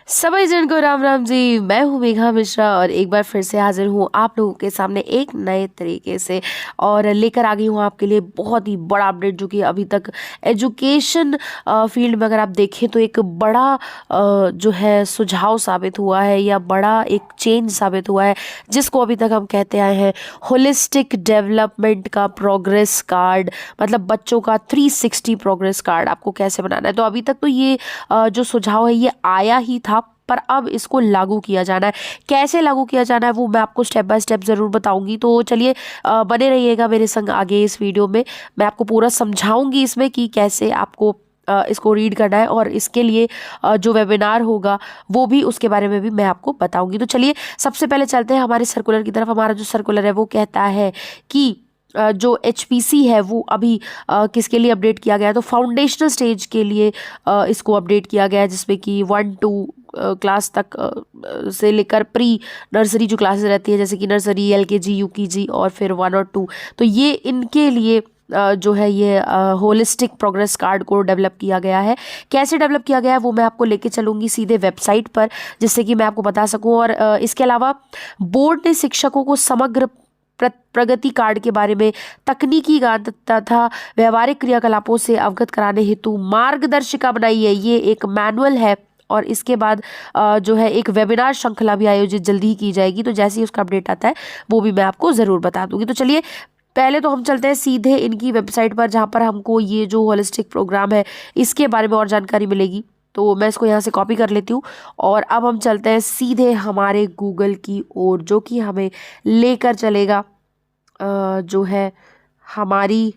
सभी जन को राम राम जी। मैं हूँ मेघा मिश्रा और एक बार फिर से हाजिर हूँ आप लोगों के सामने एक नए तरीके से और लेकर आ गई हूँ आपके लिए बहुत ही बड़ा अपडेट, जो कि अभी तक एजुकेशन फील्ड में अगर आप देखें तो एक बड़ा जो है सुझाव साबित हुआ है या बड़ा एक चेंज साबित हुआ है, जिसको अभी तक हम कहते आए हैं होलिस्टिक डेवलपमेंट का प्रोग्रेस कार्ड। मतलब बच्चों का 360 प्रोग्रेस कार्ड आपको कैसे बनाना है। तो अभी तक तो ये जो सुझाव है ये आया ही था, पर अब इसको लागू किया जाना है। कैसे लागू किया जाना है वो मैं आपको स्टेप बाय स्टेप ज़रूर बताऊंगी। तो चलिए बने रहिएगा मेरे संग आगे इस वीडियो में। मैं आपको पूरा समझाऊंगी इसमें कि कैसे आपको इसको रीड करना है, और इसके लिए जो वेबिनार होगा वो भी, उसके बारे में भी मैं आपको बताऊंगी। तो चलिए सबसे पहले चलते हैं हमारे सर्कुलर की तरफ। हमारा जो सर्कुलर है वो कहता है कि जो HPC है वो अभी किसके लिए अपडेट किया गया है। तो फाउंडेशनल स्टेज के लिए इसको अपडेट किया गया है, जिसमें कि 1-2 क्लास तक से लेकर प्री नर्सरी जो क्लासेस रहती है, जैसे कि नर्सरी, LKG, UKG और फिर 1 और 2। तो ये इनके लिए जो है ये होलिस्टिक प्रोग्रेस कार्ड को डेवलप किया गया है। कैसे डेवलप किया गया है वो मैं आपको लेके चलूँगी सीधे वेबसाइट पर, जिससे कि मैं आपको बता सकूँ। और इसके अलावा बोर्ड ने शिक्षकों को समग्र प्रगति कार्ड के बारे में तकनीकी ज्ञान तथा व्यवहारिक क्रियाकलापों से अवगत कराने हेतु मार्गदर्शिका बनाई है। ये एक मैनुअल है और इसके बाद जो है एक वेबिनार श्रृंखला भी आयोजित जल्दी ही की जाएगी। तो जैसे ही उसका अपडेट आता है वो भी मैं आपको ज़रूर बता दूंगी। तो चलिए पहले तो हम चलते हैं सीधे इनकी वेबसाइट पर, जहाँ पर हमको ये जो होलिस्टिक प्रोग्राम है इसके बारे में और जानकारी मिलेगी। तो मैं इसको यहाँ से कॉपी कर लेती हूँ और अब हम चलते हैं सीधे हमारे गूगल की ओर, जो कि हमें लेकर चलेगा जो है हमारी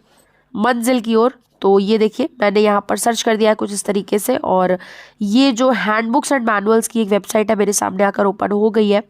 मंजिल की ओर। तो ये देखिए मैंने यहाँ पर सर्च कर दिया है कुछ इस तरीके से, और ये जो हैंडबुक्स एंड मैनुअल्स की एक वेबसाइट है मेरे सामने आकर ओपन हो गई है।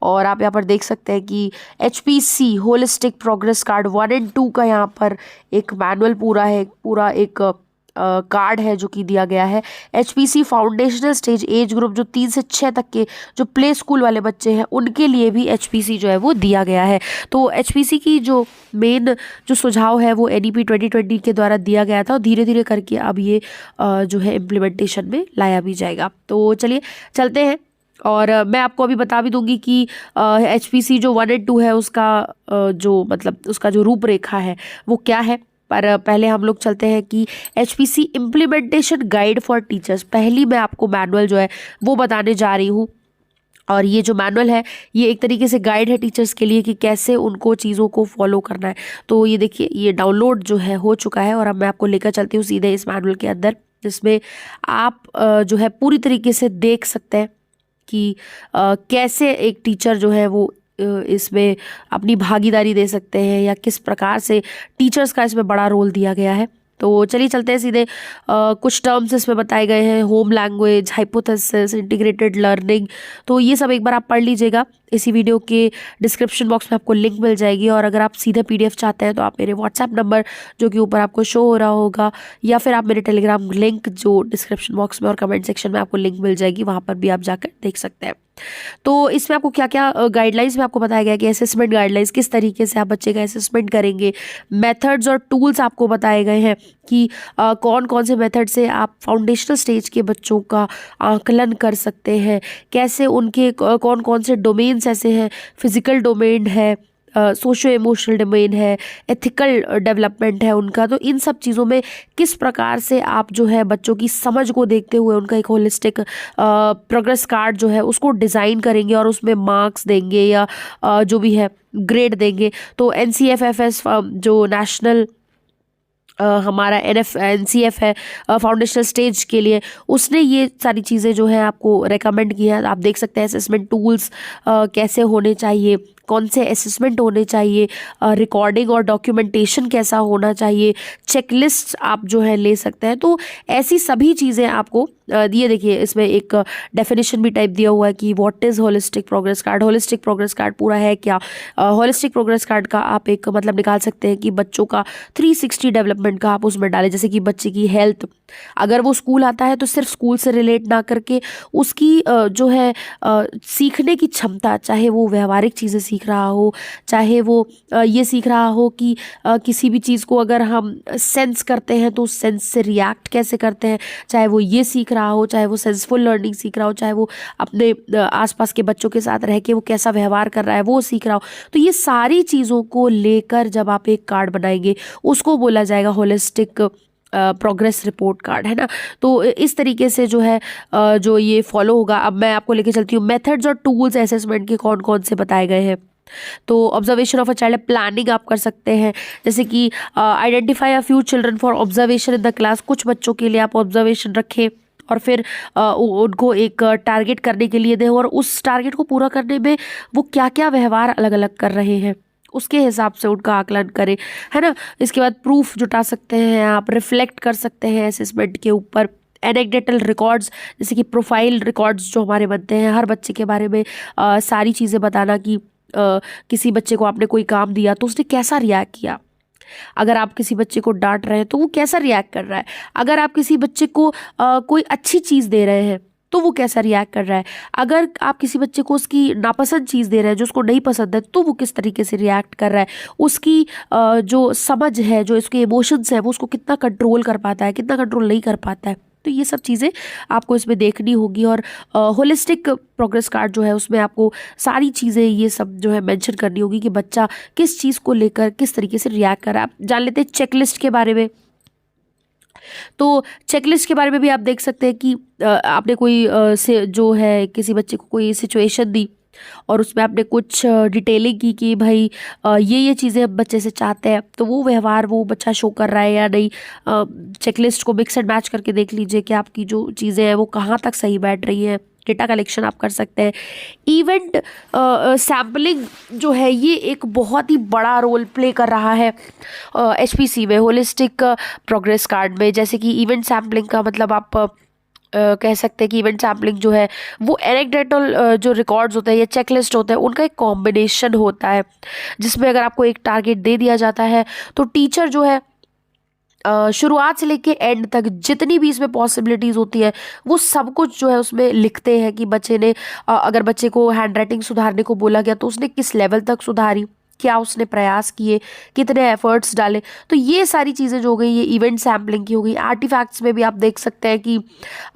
और आप यहाँ पर देख सकते हैं कि HPC होलिस्टिक प्रोग्रेस कार्ड 1 और 2 का यहाँ पर एक मैनुअल पूरा है, पूरा एक कार्ड है जो कि दिया गया है। HPC foundational stage age group जो 3 से 6 तक के जो प्ले स्कूल वाले बच्चे हैं उनके लिए भी HPC जो है वो दिया गया है। तो HPC की जो मेन जो सुझाव है वो NEP 2020 के द्वारा दिया गया था और धीरे धीरे करके अब ये जो है इम्प्लीमेंटेशन में लाया भी जाएगा। तो चलिए चलते हैं और मैं आपको अभी बता भी दूंगी कि HPC जो 1 और 2 है उसका जो मतलब उसका जो रूपरेखा है वो क्या है। पर पहले हम लोग चलते हैं कि HPC implementation guide for teachers. पहली मैं आपको मैनुअल जो है वो बताने जा रही हूँ, और ये जो मैनुअल है ये एक तरीके से गाइड है टीचर्स के लिए कि कैसे उनको चीज़ों को फॉलो करना है। तो ये देखिए ये डाउनलोड जो है हो चुका है और अब मैं आपको लेकर चलती हूँ सीधे इस मैनुअल के अंदर, जिसमें आप जो है पूरी तरीके से देख सकते हैं कि कैसे एक टीचर जो है वो इसमें अपनी भागीदारी दे सकते हैं या किस प्रकार से टीचर्स का इसमें बड़ा रोल दिया गया है। तो चलिए चलते हैं सीधे। कुछ टर्म्स इसमें बताए गए हैं, home language, hypothesis, integrated learning. तो ये सब एक बार आप पढ़ लीजिएगा। इसी वीडियो के डिस्क्रिप्शन बॉक्स में आपको लिंक मिल जाएगी, और अगर आप सीधे PDF चाहते हैं तो आप मेरे व्हाट्सएप नंबर जो कि ऊपर आपको शो हो रहा होगा, या फिर आप मेरे टेलीग्राम लिंक जो डिस्क्रिप्शन बॉक्स में और कमेंट सेक्शन में आपको लिंक मिल जाएगी, वहाँ पर भी आप जाकर देख सकते हैं। तो इसमें आपको क्या क्या गाइडलाइंस में आपको बताया गया कि असेसमेंट गाइडलाइंस किस तरीके से आप बच्चे का असेसमेंट करेंगे। मेथड्स और टूल्स आपको बताए गए हैं कि कौन कौन से मेथड से आप फाउंडेशनल स्टेज के बच्चों का आकलन कर सकते हैं, कैसे उनके कौन कौन से डोमेन्स ऐसे हैं, फिजिकल डोमेन है, सोशो इमोशनल डोमेन है, एथिकल डेवलपमेंट है उनका। तो इन सब चीज़ों में किस प्रकार से आप जो है बच्चों की समझ को देखते हुए उनका एक होलिस्टिक प्रोग्रेस कार्ड जो है उसको डिज़ाइन करेंगे और उसमें मार्क्स देंगे या जो भी है ग्रेड देंगे। तो NCFFS जो नेशनल हमारा NCF है फाउंडेशनल स्टेज के लिए, उसने ये सारी चीज़ें जो है आपको रेकमेंड की है। आप देख सकते हैं असेसमेंट टूल्स कैसे होने चाहिए, कौन से असेसमेंट होने चाहिए, रिकॉर्डिंग और डॉक्यूमेंटेशन कैसा होना चाहिए, चेकलिस्ट आप जो है ले सकते हैं। तो ऐसी सभी चीज़ें आपको ये देखिए इसमें एक डेफिनेशन भी टाइप दिया हुआ है कि what is holistic progress card. Holistic progress card पूरा है क्या। होलिस्टिक प्रोग्रेस कार्ड का आप एक मतलब निकाल सकते हैं कि बच्चों का 360 डेवलपमेंट का आप उसमें डालें। जैसे कि बच्चे की हेल्थ, अगर वो स्कूल आता है तो सिर्फ स्कूल से रिलेट ना करके उसकी जो है सीखने की क्षमता, चाहे वो व्यवहारिक चीज़ें सीख रहा हो, चाहे वो ये सीख रहा हो कि किसी भी चीज़ को अगर हम सेंस करते हैं तो उस सेंस से रिएक्ट कैसे करते हैं, चाहे वो ये सीख रहा हो, चाहे वो सेंसफुल लर्निंग सीख रहा हो, चाहे वो अपने आसपास के बच्चों के साथ रह के वो कैसा व्यवहार कर रहा है वो सीख रहा हो। तो ये सारी चीज़ों को लेकर जब आप एक कार्ड बनाएंगे उसको बोला जाएगा होलिस्टिक प्रोग्रेस रिपोर्ट कार्ड, है ना। तो इस तरीके से जो है जो ये फॉलो होगा। अब मैं आपको लेके चलती हूँ मेथड्स और टूल्स असेसमेंट के कौन कौन से बताए गए हैं। तो observation of a child planning आप कर सकते हैं, जैसे कि identify a few children for observation in the class. कुछ बच्चों के लिए आप ऑब्जर्वेशन रखें और फिर उनको एक टारगेट करने के लिए दें, और उस टारगेट को पूरा करने में वो क्या क्या व्यवहार अलग अलग कर रहे हैं उसके हिसाब से उनका आकलन करें, है ना। इसके बाद प्रूफ जुटा सकते हैं, आप रिफ्लेक्ट कर सकते हैं असेसमेंट के ऊपर। एनेक्डेटल रिकॉर्ड्स, जैसे कि प्रोफाइल रिकॉर्ड्स जो हमारे बनते हैं हर बच्चे के बारे में, सारी चीज़ें बताना कि किसी बच्चे को आपने कोई काम दिया तो उसने कैसा रिएक्ट किया। अगर आप किसी बच्चे को डांट रहे हैं तो वो कैसा रिएक्ट कर रहा है। अगर आप किसी बच्चे को कोई अच्छी चीज़ दे रहे हैं तो वो कैसा रिएक्ट कर रहा है। अगर आप किसी बच्चे को उसकी नापसंद चीज़ दे रहे हैं जो उसको नहीं पसंद है तो वो किस तरीके से रिएक्ट कर रहा है। उसकी जो समझ है, जो इसके इमोशंस है, वो उसको कितना कंट्रोल कर पाता है, कितना कंट्रोल नहीं कर पाता है। तो ये सब चीज़ें आपको इसमें देखनी होगी। और होलिस्टिक प्रोग्रेस कार्ड जो है उसमें आपको सारी चीज़ें ये सब जो है मेंशन करनी होगी कि बच्चा किस चीज़ को लेकर किस तरीके से रिएक्ट कर रहा है। आप जान लेते हैं चेकलिस्ट के बारे में। तो चेकलिस्ट के बारे में भी आप देख सकते हैं कि आपने कोई से जो है किसी बच्चे को कोई सिचुएशन दी और उसमें आपने कुछ डिटेलिंग की कि भाई ये चीज़ें बच्चे से चाहते हैं, तो वो व्यवहार वो बच्चा शो कर रहा है या नहीं। चेकलिस्ट को मिक्स एंड मैच करके देख लीजिए कि आपकी जो चीज़ें हैं वो कहाँ तक सही बैठ रही हैं। डेटा कलेक्शन आप कर सकते हैं। इवेंट सैम्पलिंग जो है ये एक बहुत ही बड़ा रोल प्ले कर रहा है HPC में, होलिस्टिक प्रोग्रेस कार्ड में। जैसे कि इवेंट सैम्पलिंग का मतलब आप कह सकते हैं कि इवेंट सैम्पलिंग जो है वो एनेक्डोटल जो रिकॉर्ड्स होते हैं या चेकलिस्ट होते हैं उनका एक कॉम्बिनेशन होता है, जिसमें अगर आपको एक टारगेट दे दिया जाता है तो टीचर जो है शुरुआत से लेके एंड तक जितनी भी इसमें पॉसिबिलिटीज़ होती है वो सब कुछ जो है उसमें लिखते हैं कि बच्चे ने अगर बच्चे को हैंडराइटिंग सुधारने को बोला गया तो उसने किस लेवल तक सुधारी, क्या उसने प्रयास किए, कितने एफर्ट्स डाले। तो ये सारी चीज़ें जो हो गई ये इवेंट सैम्पलिंग की हो गई। आर्टिफैक्ट्स में भी आप देख सकते हैं कि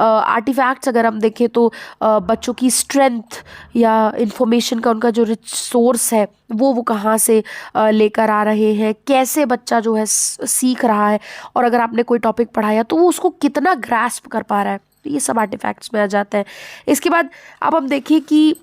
आर्टिफैक्ट्स अगर हम देखें तो बच्चों की स्ट्रेंथ या इंफॉर्मेशन का उनका जो रिच सोर्स है वो कहाँ से लेकर आ रहे हैं, कैसे बच्चा जो है सीख रहा है, और अगर आपने कोई टॉपिक पढ़ाया तो वो उसको कितना ग्रास्प कर पा रहा है। तो ये सब आर्टिफैक्ट्स में आ जाता है। इसके बाद अब हम देखें कि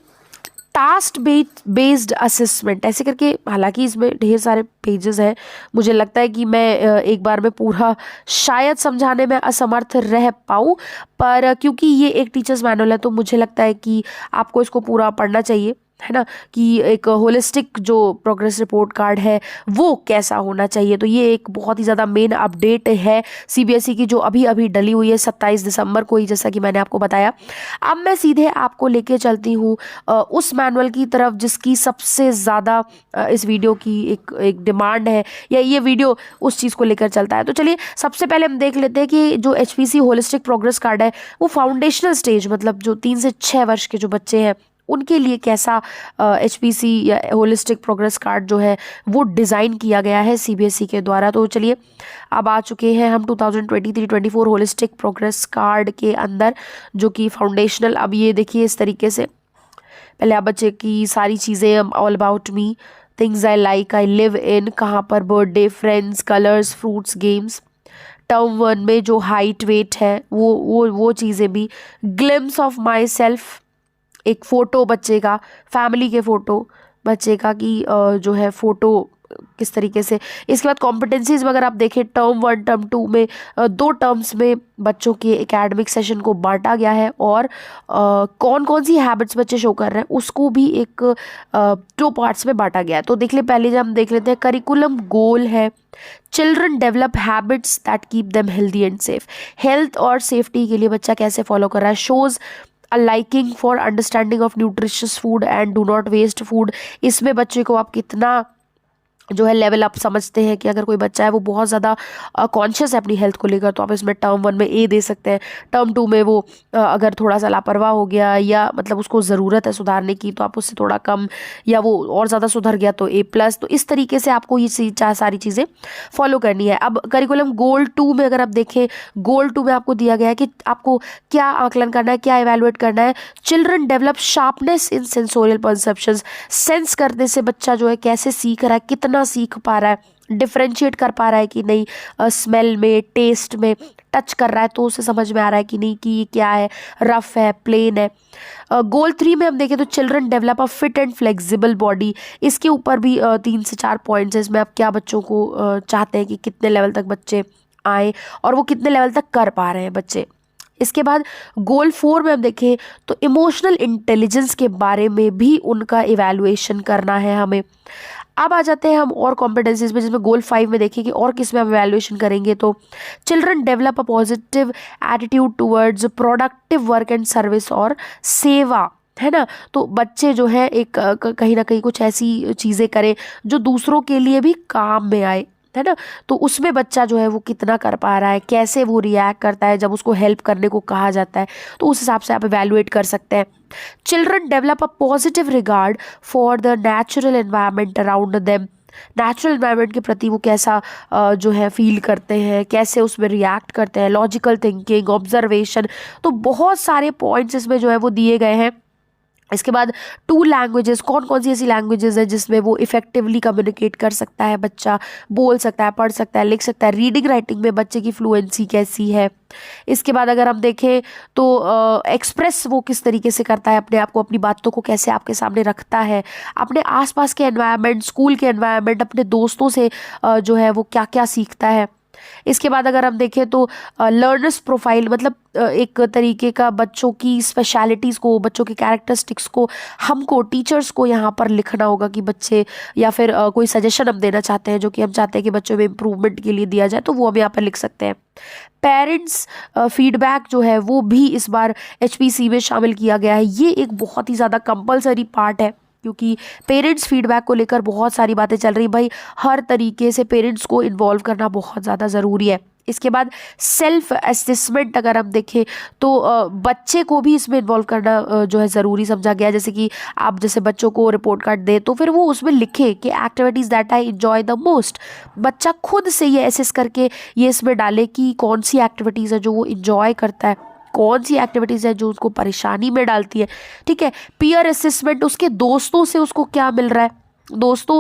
टास्क बेस्ड असेसमेंट ऐसे करके, हालांकि इसमें ढेर सारे पेजेस हैं, मुझे लगता है कि मैं एक बार में पूरा शायद समझाने में असमर्थ रह पाऊँ, पर क्योंकि ये एक टीचर्स मैनुअल है तो मुझे लगता है कि आपको इसको पूरा पढ़ना चाहिए, है ना, कि एक होलिस्टिक जो प्रोग्रेस रिपोर्ट कार्ड है वो कैसा होना चाहिए। तो ये एक बहुत ही ज़्यादा मेन अपडेट है CBSE की जो अभी अभी डली हुई है 27 दिसंबर को ही, जैसा कि मैंने आपको बताया। अब मैं सीधे आपको लेके चलती हूँ उस मैनुअल की तरफ जिसकी सबसे ज़्यादा इस वीडियो की एक डिमांड है, या ये वीडियो उस चीज़ को लेकर चलता है। तो चलिए सबसे पहले हम देख लेते हैं कि जो HPC होलिस्टिक प्रोग्रेस कार्ड है वो फाउंडेशनल स्टेज, मतलब जो 3 से 6 वर्ष के जो बच्चे हैं उनके लिए कैसा HPC या होलिस्टिक प्रोग्रेस कार्ड जो है वो डिज़ाइन किया गया है CBSE के द्वारा। तो चलिए अब आ चुके हैं हम 2023-24 होलिस्टिक प्रोग्रेस कार्ड के अंदर, जो कि फाउंडेशनल। अब ये देखिए इस तरीके से, पहले आप बच्चे की सारी चीज़ें, all about me, things I like, I live in, कहाँ पर birthday, friends, colours, fruits, games. Term 1 में जो हाइट वेट है वो चीज़ें भी, ग्लिम्स ऑफ माई सेल्फ, एक फ़ोटो बच्चे का, फैमिली के फ़ोटो बच्चे का कि जो है फ़ोटो किस तरीके से। इसके बाद कॉम्पिटेंसीज में अगर आप देखें टर्म 1 टर्म 2 में 2 टर्म्स में बच्चों के एकेडमिक सेशन को बांटा गया है, और कौन कौन सी हैबिट्स बच्चे शो कर रहे हैं उसको भी एक 2 पार्ट्स में बांटा गया है। तो देख ले, पहले जब हम देख लेते हैं करिकुलम गोल है children develop habits that keep them healthy and safe. Health और सेफ्टी के लिए बच्चा कैसे फॉलो कर रहा है। Shows a liking for understanding of nutritious food and do not waste food. इसमें बच्चे को आप कितना जो है लेवल आप समझते हैं कि अगर कोई बच्चा है वो बहुत ज़्यादा कॉन्शियस है अपनी हेल्थ को लेकर, तो आप इसमें टर्म 1 में ए दे सकते हैं। टर्म 2 में वो अगर थोड़ा सा लापरवाह हो गया या मतलब उसको ज़रूरत है सुधारने की, तो आप उससे थोड़ा कम, या वो और ज़्यादा सुधर गया तो A+। तो इस तरीके से आपको ये सारी चीज़ें फॉलो करनी है। अब करिकुलम गोल 2 में अगर आप देखें, गोल 2 में आपको दिया गया है कि आपको क्या आकलन करना है, क्या इवेलुएट करना है। चिल्ड्रन डेवलप शार्पनेस इन सेंसोरियल परसेप्शंस। सेंस करने से बच्चा जो है कैसे सीख रहा है, कितना सीख पा रहा है, डिफरेंशिएट कर पा रहा है कि नहीं, स्मेल में, टेस्ट में, टच कर रहा है तो उसे समझ में आ रहा है कि नहीं कि ये क्या है, रफ है, प्लेन है। गोल 3 में हम देखें तो children develop a fit and flexible body. इसके ऊपर भी 3 से 4 पॉइंट्स है। इसमें आप क्या बच्चों को चाहते हैं कि कितने लेवल तक बच्चे आए और वो कितने लेवल तक कर पा रहे हैं बच्चे। इसके बाद गोल 4 में हम देखें तो इमोशनल इंटेलिजेंस के बारे में भी उनका इवैल्यूएशन करना है हमें। अब आ जाते हैं हम और कॉम्पिटेंसीज में, जिसमें गोल 5 में देखिए कि और किस में हम इवैल्यूएशन करेंगे। तो children develop a positive attitude towards productive work and service और सेवा, है ना। तो बच्चे जो है एक कहीं ना कहीं कुछ ऐसी चीज़ें करें जो दूसरों के लिए भी काम में आए, है ना। तो उसमें बच्चा जो है वो कितना कर पा रहा है, कैसे वो रिएक्ट करता है जब उसको हेल्प करने को कहा जाता है, तो उस हिसाब से आप इवैल्यूएट कर सकते हैं। Children develop a positive regard for the natural environment around them. Natural environment के प्रति वो कैसा जो है फील करते हैं, कैसे उसमें रिएक्ट करते हैं, लॉजिकल थिंकिंग, ऑब्जर्वेशन। तो बहुत सारे पॉइंट्स इसमें जो है वो दिए गए हैं। इसके बाद 2 लैंग्वेजेस, कौन कौन सी ऐसी लैंग्वेजेस है जिसमें वो इफेक्टिवली कम्युनिकेट कर सकता है, बच्चा बोल सकता है, पढ़ सकता है, लिख सकता है। रीडिंग राइटिंग में बच्चे की फ्लुएंसी कैसी है। इसके बाद अगर हम देखें तो एक्सप्रेस वो किस तरीके से करता है अपने आप को, अपनी बातों को कैसे आपके सामने रखता है, अपने आसपास के एनवायरनमेंट, स्कूल के एनवायरनमेंट, अपने दोस्तों से जो है वो क्या क्या सीखता है। इसके बाद अगर हम देखें तो लर्नर्स प्रोफाइल, मतलब एक तरीके का बच्चों की स्पेशलिटीज़ को, बच्चों के कैरेक्टरिस्टिक्स को हमको, टीचर्स को यहाँ पर लिखना होगा कि बच्चे, या फिर कोई सजेशन हम देना चाहते हैं जो कि हम चाहते हैं कि बच्चों में इम्प्रूवमेंट के लिए दिया जाए, तो वो हम यहाँ पर लिख सकते हैं। पेरेंट्स फीडबैक जो है वो भी इस बार HPC में शामिल किया गया है। ये एक बहुत ही ज़्यादा कंपलसरी पार्ट है, क्योंकि पेरेंट्स फीडबैक को लेकर बहुत सारी बातें चल रही। भाई हर तरीके से पेरेंट्स को इन्वॉल्व करना बहुत ज़्यादा ज़रूरी है। इसके बाद सेल्फ असेसमेंट अगर हम देखें तो बच्चे को भी इसमें इन्वॉल्व करना जो है ज़रूरी समझा गया। जैसे कि आप जैसे बच्चों को रिपोर्ट कार्ड दें तो फिर वो उसमें लिखे कि activities that I enjoy the most. बच्चा खुद से ये एसेस करके ये इसमें डाले कि कौन सी एक्टिविटीज़ है जो वो इन्जॉय करता है, कौन सी एक्टिविटीज़ है जो उसको परेशानी में डालती है। ठीक है। पीयर असेसमेंट, उसके दोस्तों से उसको क्या मिल रहा है, दोस्त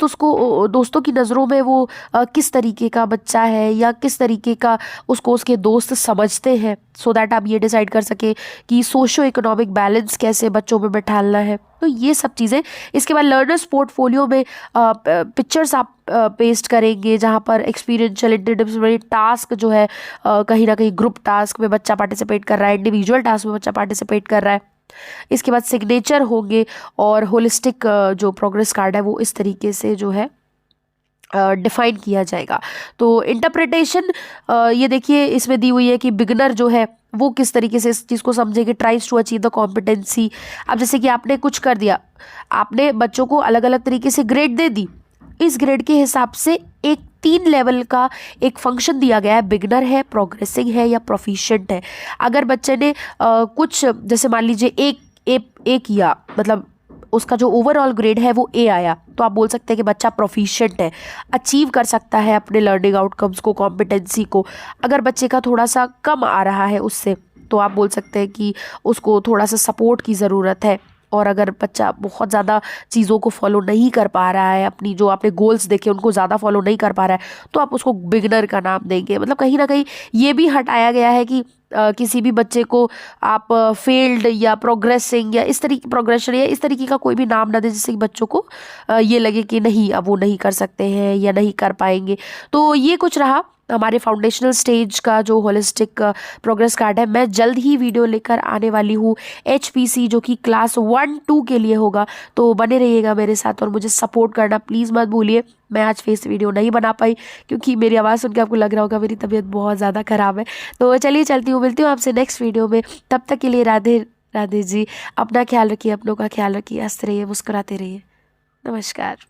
उसको, दोस्तों की नज़रों में वो किस तरीके का बच्चा है या किस तरीके का उसको उसके दोस्त समझते हैं, सो दैट आप ये डिसाइड कर सके कि सोशो इकोनॉमिक बैलेंस कैसे बच्चों में बैठाना है। तो ये सब चीज़ें। इसके बाद लर्नर्स पोर्टफोलियो में पिक्चर्स आप पेस्ट करेंगे जहाँ पर एक्सपीरियंशियल, इंटरडिसिप्लिनरी टास्क जो है कहीं ना कहीं ग्रुप टास्क में बच्चा पार्टिसिपेट कर रहा है, इंडिविजुअल टास्क में बच्चा पार्टिसिपेट कर रहा है। इसके बाद सिग्नेचर होंगे और होलिस्टिक जो प्रोग्रेस कार्ड है वो इस तरीके से जो है डिफाइन किया जाएगा। तो इंटरप्रिटेशन ये देखिए इसमें दी हुई है कि बिगनर जो है वो किस तरीके से इस चीज़ को समझेगी, tries to achieve the competency. अब जैसे कि आपने कुछ कर दिया, आपने बच्चों को अलग अलग तरीके से ग्रेड दे दी, इस ग्रेड के हिसाब से एक 3 लेवल का एक फंक्शन दिया गया है, बिगनर है, प्रोग्रेसिंग है या प्रोफिशिएंट है। अगर बच्चे ने कुछ जैसे मान लीजिए एक किया, मतलब उसका जो ओवरऑल ग्रेड है वो A आया, तो आप बोल सकते हैं कि बच्चा प्रोफिशिएंट है, अचीव कर सकता है अपने लर्निंग आउटकम्स को, कॉम्पिटेंसी को। अगर बच्चे का थोड़ा सा कम आ रहा है उससे, तो आप बोल सकते हैं कि उसको थोड़ा सा सपोर्ट की ज़रूरत है। और अगर बच्चा बहुत ज़्यादा चीज़ों को फॉलो नहीं कर पा रहा है, अपनी जो आपने गोल्स देखे उनको ज़्यादा फॉलो नहीं कर पा रहा है, तो आप उसको बिगनर का नाम देंगे। मतलब कहीं ना कहीं ये भी हटाया गया है कि किसी भी बच्चे को आप फेल्ड या प्रोग्रेसिंग या इस तरीके, प्रोग्रेशन या इस तरीके का कोई भी नाम ना दें जिससे कि बच्चों को ये लगे कि नहीं अब वो नहीं कर सकते हैं या नहीं कर पाएंगे। तो ये कुछ रहा हमारे फाउंडेशनल स्टेज का जो होलिस्टिक प्रोग्रेस कार्ड है। मैं जल्द ही वीडियो लेकर आने वाली हूँ HPC जो कि क्लास 1-2 के लिए होगा, तो बने रहिएगा मेरे साथ और मुझे सपोर्ट करना प्लीज़ मत भूलिए। मैं आज फेस वीडियो नहीं बना पाई क्योंकि मेरी आवाज़ सुन के आपको लग रहा होगा मेरी तबीयत बहुत ज़्यादा ख़राब है। तो चलिए चलती हूँ, मिलती हूँ आपसे नेक्स्ट वीडियो में। तब तक के लिए राधे राधे जी। अपना ख्याल रखिए, अपनों का ख्याल रखिए, हंसते रहिए, मुस्कुराते रहिए। नमस्कार।